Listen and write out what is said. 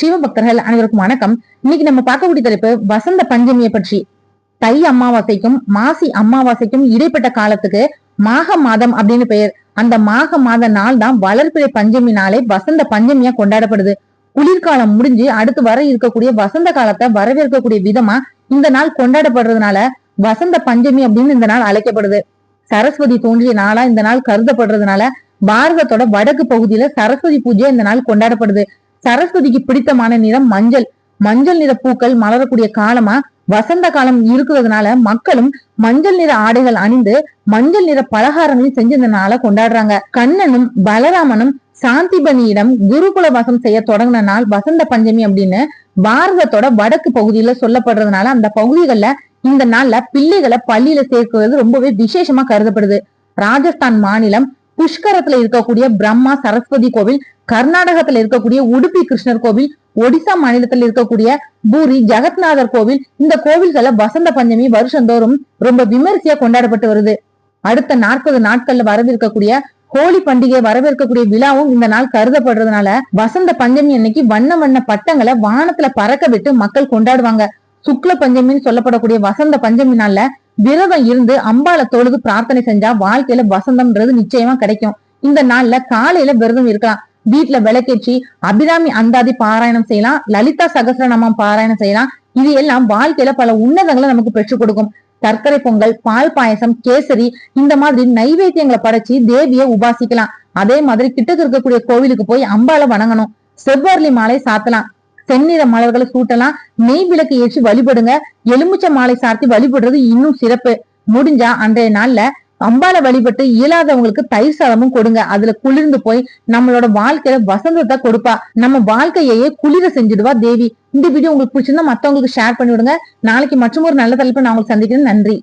சிவபக்தர்கள் அனைவருக்கும் வணக்கம். இன்னைக்கு நம்ம பார்க்கக்கூடிய தலைப்பு வசந்த பஞ்சமியை பற்றி. தை அமாவாசைக்கும் மாசி அமாவாசைக்கும் இடைப்பட்ட காலத்துக்கு மாக மாதம் அப்படின்னு பெயர். அந்த மாக மாத நாள் தான் வளர்பிறை பஞ்சமி நாளே வசந்த பஞ்சமியா கொண்டாடப்படுது. குளிர்காலம் முடிஞ்சு அடுத்து வர இருக்கக்கூடிய வசந்த காலத்தை வரவேற்கக்கூடிய விதமா இந்த நாள் கொண்டாடப்படுறதுனால வசந்த பஞ்சமி அப்படின்னு இந்த நாள் அழைக்கப்படுது. சரஸ்வதி தோன்றிய நாளா இந்த நாள் கருதப்படுறதுனால பாரதத்தோட வடக்கு பகுதியில சரஸ்வதி பூஜை இந்த நாள் கொண்டாடப்படுது. சரஸ்வதிக்கு பிடித்தமான நிறம் மஞ்சள். மஞ்சள் நிற பூக்கள் மலரக்கூடிய காலமா வசந்த காலம் இருக்கிறதுனால மக்களும் மஞ்சள் நிற ஆடைகள் அணிந்து மஞ்சள் நிற பலகாரங்களையும் செஞ்சு இந்த நாளை கொண்டாடுறாங்க. கண்ணனும் பலராமனும் சாந்திபனியிடம் குருகுல வாசம் செய்ய தொடங்கின நாள் வசந்த பஞ்சமி அப்படின்னு பாரதத்தோட வடக்கு பகுதியில சொல்லப்படுறதுனால அந்த பகுதிகளில் இந்த நாள்ல பிள்ளைகளை பள்ளியில சேர்க்கிறது ரொம்பவே விசேஷமா கருதப்படுது. ராஜஸ்தான் மாநிலம் புஷ்கரத்துல இருக்கக்கூடிய பிரம்மா சரஸ்வதி கோவில், கர்நாடகத்துல இருக்கக்கூடிய உடுப்பி கிருஷ்ணர் கோவில், ஒடிசா மாநிலத்தில் இருக்கக்கூடிய பூரி ஜெகத்நாதர் கோவில், இந்த கோவில்களை வசந்த பஞ்சமி வருஷந்தோறும் ரொம்ப விமரிசையா கொண்டாடப்பட்டு வருது. அடுத்த 40 நாட்கள்ல வரவிருக்கக்கூடிய ஹோலி பண்டிகை வரவேற்கக்கூடிய விழாவும் இந்த நாள் கருதப்படுறதுனால வசந்த பஞ்சமி அன்னைக்கு வண்ண வண்ண பட்டங்களை வானத்துல பறக்க விட்டு மக்கள் கொண்டாடுவாங்க. சுக்ல பஞ்சமின்னு சொல்லப்படக்கூடிய வசந்த பஞ்சமி நாள்ல விரதம் இருந்து அம்பாளை தொழுது பிரார்த்தனை செஞ்சா வாழ்க்கையில வசந்தம்ன்றது நிச்சயமா கிடைக்கும். இந்த நாள்ல காலையில விரதம் இருக்கலாம். வீட்டுல விளக்கேற்றி அபிராமி அந்தாதி பாராயணம் செய்யலாம், லலிதா சகஸ்ரநாமம் பாராயணம் செய்யலாம். இது எல்லாம் வாழ்க்கையில பல உன்னதங்களை நமக்கு பெற்றுக் கொடுக்கும். சர்க்கரை பொங்கல், பால் பாயசம், கேசரி இந்த மாதிரி நைவேத்தியங்களை படைச்சு தேவியை உபாசிக்கலாம். அதே மாதிரி கிட்டக்கு இருக்கக்கூடிய கோவிலுக்கு போய் அம்பாளை வணங்கணும். செவ்வரளி மாலை சாத்தலாம், செந்நிற மலர்களை சூட்டலாம், நெய் விளக்கு ஏற்றி வழிபடுங்க. எலுமிச்சை மாலை சாத்தி வழிபடுறது இன்னும் சிறப்பு. முடிஞ்சா அன்றைய நாள்ல அம்பாளை வழிபட்டு இயலாதவங்களுக்கு தயிர் சாதமும் கொடுங்க. அதுல குளிர்ந்து போய் நம்மளோட வாழ்க்கையில வசந்தத்தை கொடுப்பா. நம்ம வாழ்க்கையே குளிர செஞ்சிடுவா தேவி. இந்த வீடியோ உங்களுக்கு பிடிச்சிருந்தா மத்தவங்களுக்கு ஷேர் பண்ணி விடுங்க. நாளைக்கு மற்றும் ஒரு நல்ல தலைப்பை நான் உங்களுக்கு சந்திக்கிறேன். நன்றி.